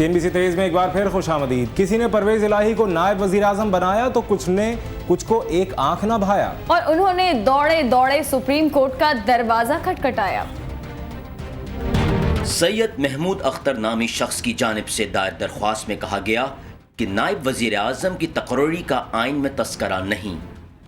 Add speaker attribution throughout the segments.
Speaker 1: CNBC तेज में एक बार फिर खुशामदीद। किसी ने परवेज इलाही को नायब वजीर आजम बनाया तो कुछ को एक आंख न भाया
Speaker 2: और उन्होंने दौड़े दौड़े सुप्रीम कोर्ट का दरवाजा खटखटाया।
Speaker 3: सैयद महमूद अख्तर नामी शख्स की जानिब से दायर दरख्वास्त में कहा गया कि नायब वजीर आजम की तकर्री का आइन में तस्करा नहीं,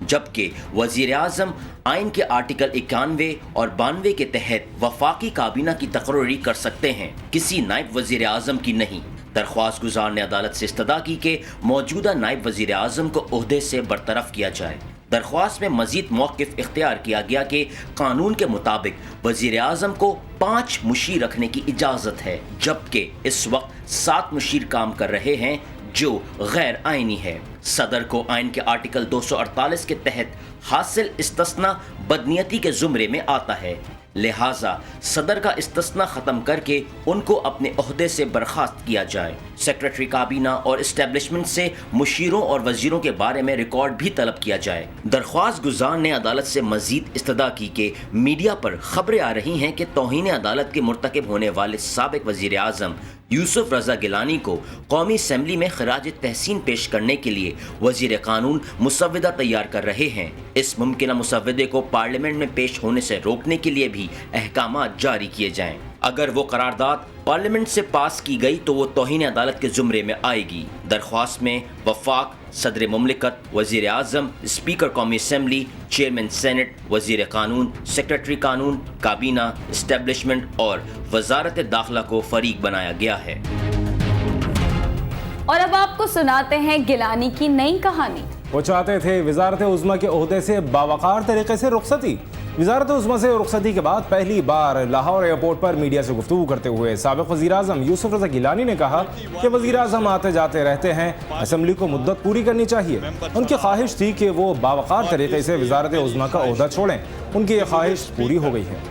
Speaker 3: जबकि वजीर आजम आइन के आर्टिकल 91 और 92 के तहत वफाकी काबीना की तकर्री कर सकते हैं, किसी नायब वजीर आजम की नहीं। दरख्वास्त गुजार ने अदालत से इस्तदा की कि मौजूदा नायब वजीर आजम को ओहदे से बरतरफ किया जाए। दरख्वास्त में मजीद मौक़िफ़ इख्तियार किया गया कि कानून के मुताबिक वजीर आजम को 5 मुशीर रखने की इजाज़त है, जबकि इस वक्त 7 मुशीर काम कर रहे हैं जो गैर आइनी है। सदर को आइन के आर्टिकल 248 के तहत हासिल इस्तिस्ना बदनीयती के जुमरे में आता है, लिहाजा सदर का इस्तिस्ना ख़त्म करके उनको अपने ओहदे से बर्खास्त किया जाए। सेक्रेटरी काबीना और इस्टेब्लिशमेंट से मुशीरों और वजीरों के बारे में रिकॉर्ड भी तलब किया जाए। दरख्वास्त गुजार ने अदालत से मजीद इस्तदा की कि मीडिया पर खबरें आ रही हैं कि तौहीन अदालत के मुर्तकिब होने वाले साबिक वजीर आजम यूसुफ रजा गिलानी को कौमी असम्बली में खराज तहसीन पेश करने के लिए वजीर कानून मुसव्विदा तैयार कर रहे हैं। इस मुमकिना मुसव्विदे को पार्लियामेंट में पेश होने से रोकने के लिए भी अहकामात जारी किए जाएं। अगर वो करारदाद पार्लियामेंट से पास की गई तो वो तौहीन अदालत के जुमरे में आएगी। दरख्वास्त में वफाक, सदर मुमलिकत, वजीर आजम, स्पीकर कौमी असम्बली, चेयरमैन सेनेट, वजीर कानून, सेक्रेटरी कानून, काबीना, इस्टेब्लिशमेंट और वजारत दाखिला को फरीक बनाया गया है।
Speaker 2: और अब आपको सुनाते हैं गिलानी की नई कहानी।
Speaker 1: वो चाहते थे वजारत उज़्मा के ओहदे से बावकार तरीके से रुखसती। वजारत उज़्मा से रुखसती के बाद पहली बार लाहौर एयरपोर्ट पर मीडिया से गुफ्तगू करते हुए साबिक़ वज़ीर आज़म यूसुफ रज़ा गिलानी ने कहा कि वज़ीर आज़म आते जाते रहते हैं, असम्बली को मुद्दत पूरी करनी चाहिए। उनकी ख्वाहिश थी कि वो बावकार तरीके से वजारत उज़्मा का ओहदा छोड़ें। उनकी ये ख्वाहिश पूरी हो गई है।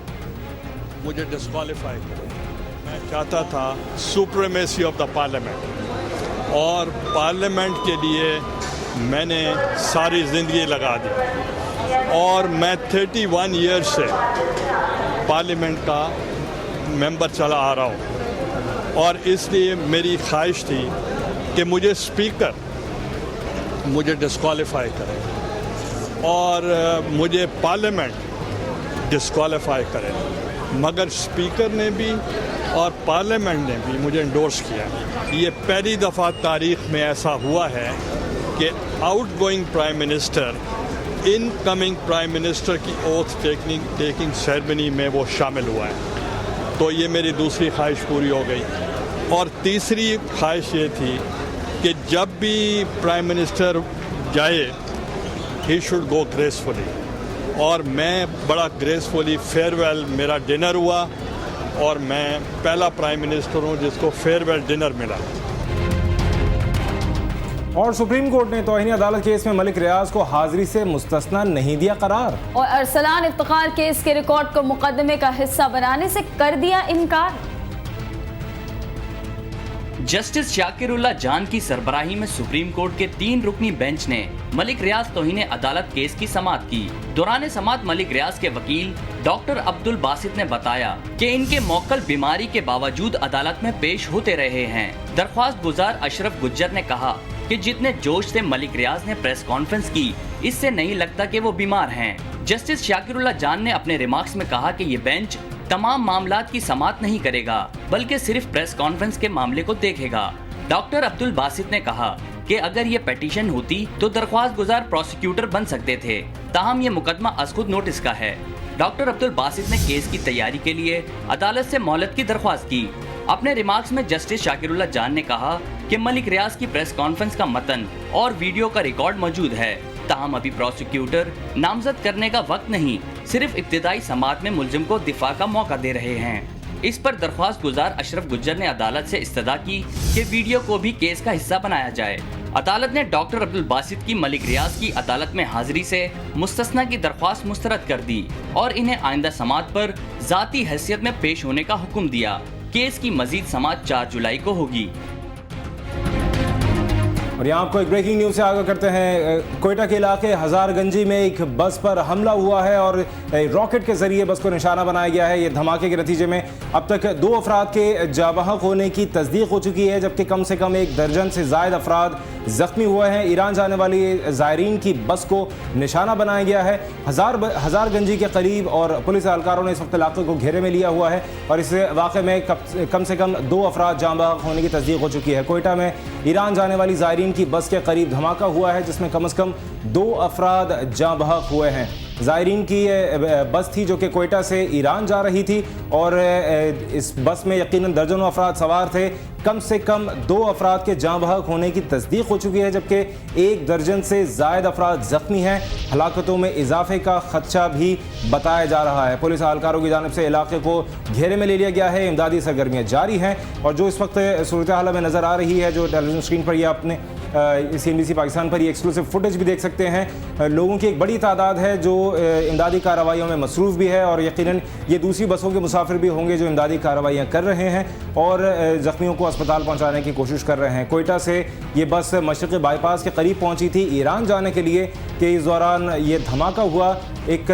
Speaker 4: मुझे डिस्क्वालीफाई करें। मैं चाहता था सुप्रीमेसी ऑफ द पार्लियामेंट, और पार्लियामेंट के लिए मैंने सारी ज़िंदगी लगा दी, और मैं 31 ईयर्स से पार्लियामेंट का मेंबर चला आ रहा हूँ, और इसलिए मेरी ख्वाहिश थी कि मुझे स्पीकर मुझे डिस्क्वालीफाई करे और मुझे पार्लियामेंट डिस्क्वालीफाई करे, मगर स्पीकर ने भी और पार्लियामेंट ने भी मुझे इंडोर्स किया। ये पहली दफ़ा तारीख़ में ऐसा हुआ है कि out going prime minister incoming prime minister की ओथ टेकिंग सेरेमनी में वो शामिल हुआ है। तो ये मेरी दूसरी ख्वाहिश पूरी हो गई। और तीसरी ख्वाहिश ये थी कि जब भी प्राइम मिनिस्टर जाए ही शुड गो ग्रेसफुली, और मैं बड़ा ग्रेसफुली फेयरवेल मेरा डिनर हुआ, और मैं पहला प्राइम मिनिस्टर हूँ जिसको फेयरवेल डिनर मिला।
Speaker 1: और सुप्रीम कोर्ट ने तौहीन अदालत केस में मलिक रियाज को हाजिरी से मुस्तस्ना नहीं दिया करार,
Speaker 2: और अरसलान इफ्तिखार केस के रिकॉर्ड को मुकदमे का हिस्सा बनाने से कर दिया इनकार।
Speaker 5: जस्टिस शाकिरुल्लाह जान की सरबराही में सुप्रीम कोर्ट के 3 रुकनी बेंच ने मलिक रियाज तौहीन अदालत केस की समाअत की। दौरान समाअत मलिक रियाज के वकील डॉक्टर अब्दुल बासित ने बताया कि इनके मौक्कल बीमारी के बावजूद अदालत में पेश होते रहे हैं। दरख्वास्त गुजार अशरफ गुज्जर ने कहा कि जितने जोश से मलिक रियाज ने प्रेस कॉन्फ्रेंस की, इससे नहीं लगता कि वो बीमार हैं। जस्टिस शाकिरुल्लाह जान ने अपने रिमार्क्स में कहा कि ये बेंच तमाम मामलात की समाअत नहीं करेगा, बल्कि सिर्फ प्रेस कॉन्फ्रेंस के मामले को देखेगा। डॉक्टर अब्दुल बासित ने कहा कि अगर ये पिटीशन होती तो दरख्वास्त गुजार प्रोसिक्यूटर बन सकते थे, ताहम ये मुकदमा अज़खुद नोटिस का है। डॉक्टर अब्दुल बासित ने केस की तैयारी के लिए अदालत से मोहलत की दरख्वास्त की। अपने रिमार्क्स में जस्टिस शाकिरुल्लाह जान ने कहा कि मलिक रियाज की प्रेस कॉन्फ्रेंस का मतन और वीडियो का रिकॉर्ड मौजूद है, ताहम अभी प्रोसिक्यूटर नामजद करने का वक्त नहीं, सिर्फ इब्तिदाई समाअत में मुलजिम को दिफा का मौका दे रहे हैं। इस पर दरख्वास्त गुजार अशरफ गुज्जर ने अदालत से इस्तदा की कि वीडियो को भी केस का हिस्सा बनाया जाए। अदालत ने डॉक्टर अब्दुल बासित की मलिक रियाज की अदालत में हाजिरी से मुस्तस्ना की दरख्वास्त मुस्तरद कर दी और इन्हें आइंदा समाअत पर जाती हैसियत में पेश होने का हुक्म दिया। केस की मजीद समाअत 4 जुलाई को होगी।
Speaker 1: اور यहाँ आपको एक ब्रेकिंग न्यूज़ से आगाह करते हैं। कोयटा के इलाके हज़ारगंजी में एक बस पर हमला हुआ है और रॉकेट के ज़रिए बस को निशाना बनाया गया है। ये धमाके के नतीजे में अब तक 2 अफराद के जाँ बहक होने की तस्दीक हो चुकी है, जबकि कम से कम 1 दर्जन से ज़ायद अफराद ज़ख्मी हुए हैं। ईरान जाने वाली ज़ायरीन की बस को निशाना बनाया गया है हज़ारगंजी के करीब, और पुलिस एहलकारों ने इस वक्त इलाके को घेरे में लिया हुआ है और इस वाक़े में कम से कम 2 अफराद जाँ बहक होने की तस्दीक हो चुकी है। कोयटा में ईरान जाने वाली ज़ायरीन की बस के करीब धमाका हुआ है, जिसमें कम से कम 2 अफराद जाँ बहक हुए हैं। ज़ायरीन की बस थी जो कि कोयटा से ईरान जा रही थी और इस बस में यकीनन दर्जनों अफराद सवार थे। कम से कम 2 अफराद के जाँ बहक होने की तस्दीक हो चुकी है, जबकि 1 दर्जन से ज़ायद अफराद ज़ख्मी हैं। हलाकतों में इजाफे का खदशा भी बताया जा रहा है। पुलिस एहलकारों की जानिब से इलाके को घेरे में ले लिया गया है। इमदादी सरगर्मियाँ जारी हैं और जो इस वक्त सूरत हाल में नज़र आ रही है, जो टेलीविज़न स्क्रीन पर ये आपने CNBC पाकिस्तान पर ये एक्सक्लूसिव फुटेज भी देख सकते हैं। लोगों की एक बड़ी तादाद है जो इमदादी कार्रवाइयों में मसरूफ़ भी है और यकीनन ये दूसरी बसों के मुसाफिर भी होंगे जो इमदादी कार्रवाइयाँ कर रहे हैं और ज़ख्मियों को अस्पताल पहुँचाने की कोशिश कर रहे हैं। कोयटा से ये बस मशरक़ी बाईपास के करीब पहुँची थी ईरान जाने के लिए कि इस दौरान ये धमाका हुआ। एक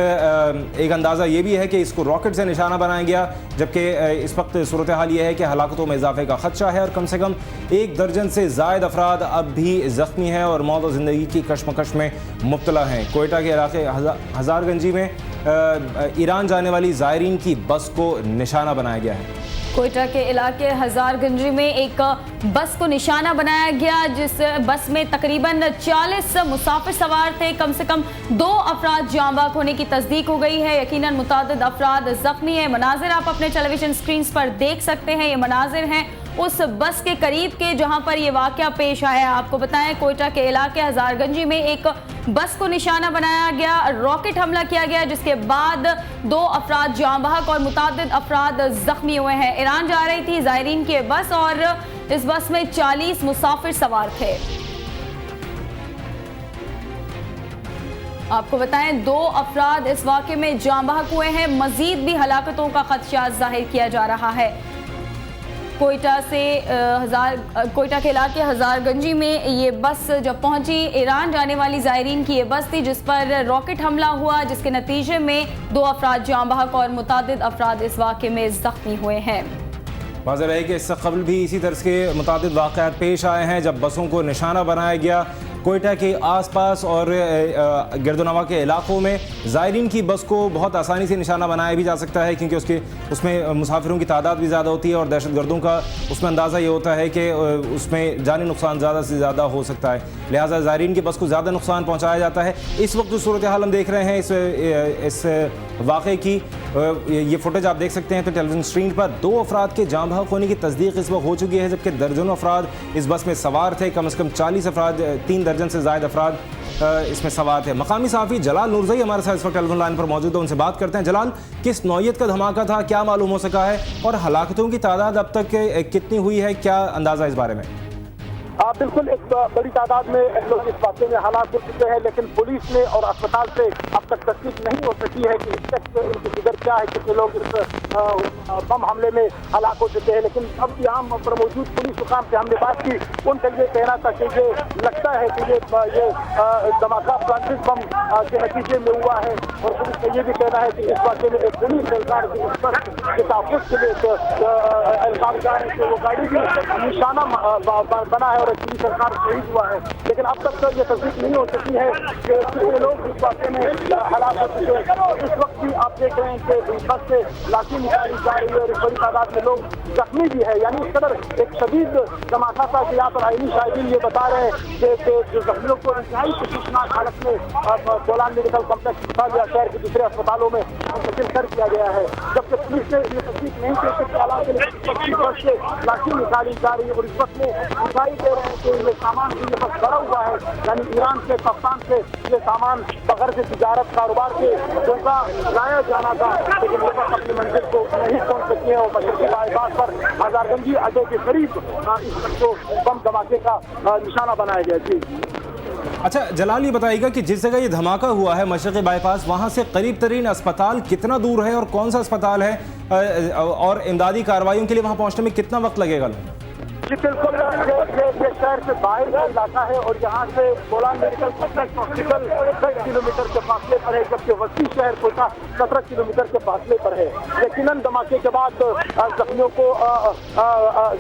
Speaker 1: अंदाज़ा ये भी है कि इसको रॉकेट से निशाना बनाया गया, जबकि इस वक्त सूरत हाल ये है कि हलाकतों में इजाफे का खदशा है और कम से कम 1 दर्जन से ज़ायद अफराद अब भी ज़ख्मी हैं और मौत और ज़िंदगी की कशमकश में मुब्तला हैं। कोयटा के इलाके हज़ारगंजी में ईरान जाने वाली ज़ायरीन की बस को निशाना बनाया गया है।
Speaker 2: कोयटा के इलाके हज़ारगंजी में एक बस को निशाना बनाया गया, जिस बस में तकरीबन 40 मुसाफिर सवार थे। कम से कम 2 अफराद जाँ बहक होने की तस्दीक हो गई है। यकीनन मुतादिद अफराद ज़ख्मी हैं। मनाजिर आप अपने टेलीविज़न स्क्रीन पर देख सकते हैं। ये मनाजिर हैं उस बस के करीब के जहां पर ये वाक़या पेश आया। आपको बताएं, कोयटा के इलाके हज़ारगंजी में एक बस को निशाना बनाया गया, रॉकेट हमला किया गया, जिसके बाद 2 अफराद जाँ बहक और मुतादिद अफराद ज़ख्मी हुए हैं। ईरान जा रही थी ज़ायरीन की बस और इस बस में 40 मुसाफिर सवार थे। आपको बताएं 2 अफराद इस वाक़े में जाँ बहक हुए हैं। मज़ीद भी हलाकतों का खदशा ज़ाहिर किया जा रहा है। कोयटा के इलाके हज़ारगंजी में ये बस जब पहुंची, ईरान जाने वाली ज़ायरीन की ये बस थी जिस पर रॉकेट हमला हुआ, जिसके नतीजे में 2 अफराद जाँ बहक और मुतादिद अफराद इस वाक़े में ज़ख्मी हुए हैं।
Speaker 1: वाज़ेह है कि इससे कबल भी इसी तरह के मुतादिद वाक़यात पेश आए हैं जब बसों को निशाना बनाया गया। कोयटा के आसपास और गिरदोनवा के इलाकों में ज़ायरीन की बस को बहुत आसानी से निशाना बनाया भी जा सकता है, क्योंकि उसमें मुसाफिरों की तादाद भी ज़्यादा होती है और दहशतगर्दों का उसमें अंदाज़ा ये होता है कि उसमें जानी नुकसान ज़्यादा से ज़्यादा हो सकता है, लिहाजा ज़ायरीन की बस को ज़्यादा नुकसान पहुँचाया जाता है। इस वक्त जो सूरत हाल हम देख रहे हैं इस वाक़े की, ये फुटेज आप देख सकते हैं तो टेलीविज़न स्क्रीन पर 2 अफराद के जाँ बहक होने की तस्दीक इस वक्त हो चुकी है, जबकि दर्जनों अफराद इस बस में सवार थे। कम से कम 40 अफराद, 3 दर्जन से ज़ायद अफराद इसमें सवार थे। मकामी सहाफ़ी जलाल नूरज़ई हमारे साथ इस वक्त टेलीफोन लाइन पर मौजूद है, उनसे बात करते हैं। जलाल, किस नौइयत का धमाका था, क्या मालूम हो सका है और हलाकतों की तादाद अब तक कितनी हुई है, क्या अंदाज़ा इस बारे में?
Speaker 6: बिल्कुल एक बड़ी तादाद में लोग इस वाक़े में हलाक हो चुके हैं, लेकिन पुलिस ने और अस्पताल से अब तक तस्दीक नहीं हो सकी है कि इनकी फिगर क्या है, कितने लोग इस बम हमले में हलाक हो चुके हैं। लेकिन अब यहाँ पर मौजूद पुलिस हुकाम से हमने बात की, उनका ये कहना था कि ये लगता है कि ये धमाका प्लास्टिक बम के नतीजे में हुआ है और पुलिस का ये भी कहना है कि इस वाक़े में एक पुलिस एहलकार के तहफ़्फ़ुज़ के लिए एहलकार वो गाड़ी भी निशाना बना है और पुलिस सरकार शहीद हुआ है। लेकिन अब तक तो ये तस्दीक नहीं हो सकी है कि कितने लोग इस वाक़े में हलाक हो चुके हैं। इस वक्त भी आप देख रहे हैं कि बस से लाठी निकाली जा रही है और एक बड़ी तादाद में लोग जख्मी भी है। यानी इस कदर एक शदीद धमाका था कि यहाँ पर आईनी शाहिदीन ये बता रहे हैं कि जो जख्मियों को इंतहाई खतरनाक हालत में बोलान मेडिकल कॉम्प्लेक्स या शहर के दूसरे अस्पतालों में मुंतकिल कर दिया गया है, जबकि पुलिस ने ये तस्दीक नहीं की कि बस से लाठी निकाली जा रही है और इस वक्त में दिखाई दे रहे हैं कि ये सामान भी ये बस भरा हुआ है। यानी ईरान से, पाकिस्तान से ये सामान बगैर से तिजारत कारोबार के धोखा लाया जाना था, लेकिन ये बस अपनी मंजिल को नहीं पहुँच सकी है और मशरक़ी बाईपास पर हज़ारगंजी अड्डे के करीब इस वक्त को बम धमाके का निशाना बनाया गया। जी
Speaker 1: अच्छा जलाल, ये बताइएगा कि जिस जगह ये धमाका हुआ है मशरक़ी बाईपास, वहाँ से करीब तरीन अस्पताल कितना दूर है और कौन सा अस्पताल है और इमदादी कार्रवाइयों के लिए वहाँ पहुँचने में कितना वक्त लगेगा?
Speaker 6: जी बिल्कुल, ये शहर से बाहर का इलाका है और यहाँ से Bolan medical complex hospital 10 kilometre के फासले पर है, जबकि वसी शहर कोटा 17 किलोमीटर के फासले पर है। यकीनन धमाके के बाद जख्मियों को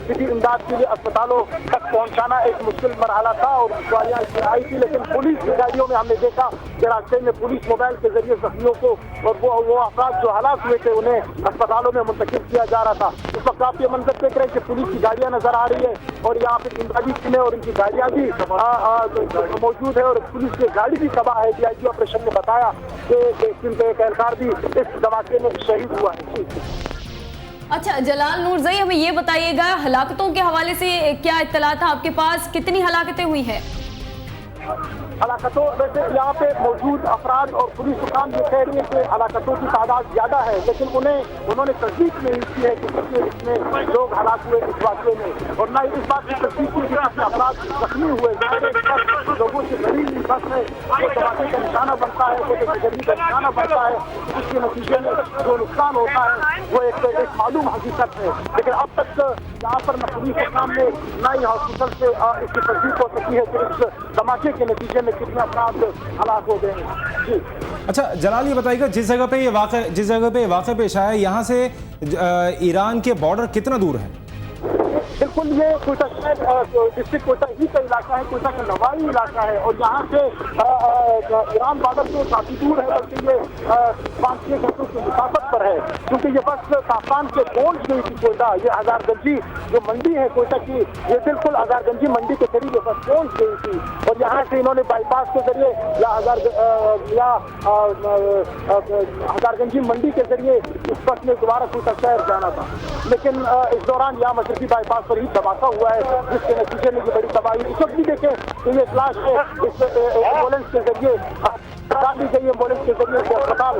Speaker 6: सीधी इमदाद के लिए अस्पतालों तक पहुँचाना एक मुश्किल मरहला था और गाड़ियाँ आई थी, लेकिन पुलिस की गाड़ियों में हमने देखा कि रास्ते में पुलिस मोबाइल के जरिए जख्मियों को और वो अफराद जो हलाक हुए थे उन्हें अस्पतालों में मुंतकिल किया जा रहा था। इस वक्त आप ये मंजर देख रहे हैं कि पुलिस की गाड़ियाँ नजर आ रही है और यहाँ पे इमदादी टीमें और इनकी गाड़ियाँ भी मौजूद है और पुलिस की गाड़ी भी तबाह है। DIG ऑपरेशन ने बताया कि एक एहलकार भी इस धमाके में शहीद हुआ है।
Speaker 2: अच्छा जलाल नूरजई, हमें ये बताइएगा हलाकतों के हवाले से क्या इत्तला था आपके पास, कितनी हलाकतें हुई हैं?
Speaker 6: हलाकतों वैसे यहाँ पे मौजूद अफराद और पुलिस हुकाम ये कह रही है कि हलाकतों की तादाद ज्यादा है, लेकिन उन्होंने तस्दीक नहीं की है कि इसमें लोग हलाक हुए इस वाक़े में, और न इस बात की तस्दीक की कि अफराद जख्मी हुए। लोगों से बड़ी बस में जो धमाके का निशाना बनता है, वो गर्मी का निशाना बनता है, उसके नतीजे में जो नुकसान होता है वो एक मालूम हकीकत है। लेकिन अब तक यहाँ पर न पुलिस हुकाम ने न ही हॉस्पिटल से इसकी तस्दीक हो सकी है कि इस धमाके के नतीजे में कितने अफराद हलाक हो गए हैं। जी
Speaker 1: अच्छा जलाल, ये बताइएगा जिस जगह पे ये वाक़या पेश आया है यहाँ से ईरान के बॉर्डर कितना दूर है?
Speaker 6: बिल्कुल, ये कोयटा शहर डिस्ट्रिक्ट कोयटा ही का इलाका है, कोयटा का नवाई इलाका है और यहाँ से ईरान बॉर्डर से काफी दूर है, बल्कि ये 5-6 घंटों की मुसाफत पर है, क्योंकि ये बस ताफान से पहुँच गई थी कोयटा। ये हजारगंजी जो मंडी है कोयटा की, ये बिल्कुल हजारगंजी मंडी के करीब ये बस पहुँच गई थी और यहाँ से इन्होंने बाईपास के जरिए या हजारगंजी मंडी के जरिए इस बस में दोबारा कोयटा शहर जाना था, लेकिन इस दौरान यहाँ मशरकी बाईपास पर ही धमाका हुआ है, जिसके नतीजे में ये बड़ी तबाही। इस वक्त भी देखें तो ये फ्लैश है इस एम्बुलेंस के जरिए एम्बुलेंस के जरिए अस्पताल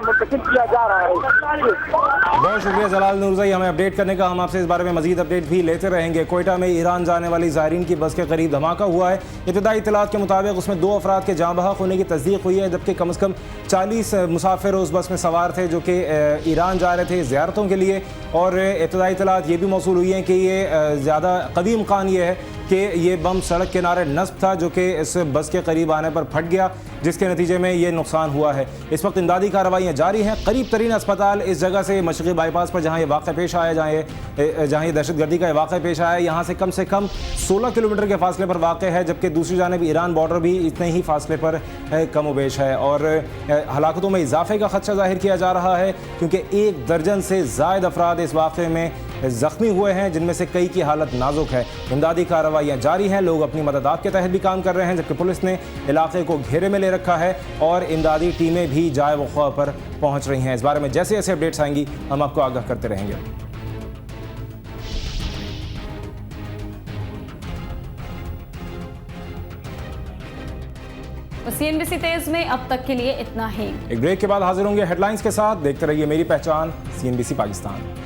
Speaker 6: मुंतकिल किया जा रहा है।
Speaker 1: बहुत शुक्रिया जलाल नूरजई हमें अपडेट करने का। हम आपसे इस बारे में मजीद अपडेट भी लेते रहेंगे। कोयटा में ईरान जाने वाली ज़ायरीन की बस के करीब धमाका हुआ है। इब्तदाई इत्तलात के मुताबिक उसमें 2 अफराद के जाँ बहक होने की तस्दीक हुई है, जबकि कम से कम 40 मुसाफिर उस बस में सवार थे जो कि ईरान जा रहे थे ज़ियारतों के लिए। और इब्तदाई इत्तलात ये भी मौसूल हुई हैं कि ये ज़्यादा कवी इम्कान ये है कि ये बम सड़क किनारे नस्ब था जो कि इस बस के करीब आने पर फट गया, जिसके नतीजे में ये नुकसान हुआ है। इस वक्त इमदादी कार्रवाइयाँ जारी हैं। करीब तरीन अस्पताल इस जगह से मशरक़ी बाईपास पर जहाँ ये वाक़या पेश आया, जहाँ ये दहशतगर्दी का वाक़या पेश आया, यहाँ से कम 16 किलोमीटर के फासले पर वाक़ है, जबकि दूसरी जानिब ईरान बॉर्डर भी इतने ही फासले पर कम वेश है। और हलाकतों में इजाफे का खदशा ज़ाहिर किया जा रहा है, क्योंकि 1 दर्जन से ज़ायद अफराद इस वाक़े में ज़ख्मी हुए हैं, जिनमें से कई की हालत नाजुक है। इमदादी कार्रवाइयाँ जारी हैं, लोग अपनी मदद के तहत भी काम कर रहे हैं, जबकि पुलिस ने इलाके को घेरे में ले रखा है और इमदादी टीमें भी जाए वक़्वा पर पहुँच रही हैं। इस बारे में जैसे जैसे अपडेट्स आएंगी हम आपको आगाह करते रहेंगे।
Speaker 2: CNBC तेज में अब तक के लिए इतना ही।
Speaker 1: एक ब्रेक के बाद हाजिर होंगे हेडलाइंस के साथ। देखते रहिए मेरी पहचान CNBC पाकिस्तान।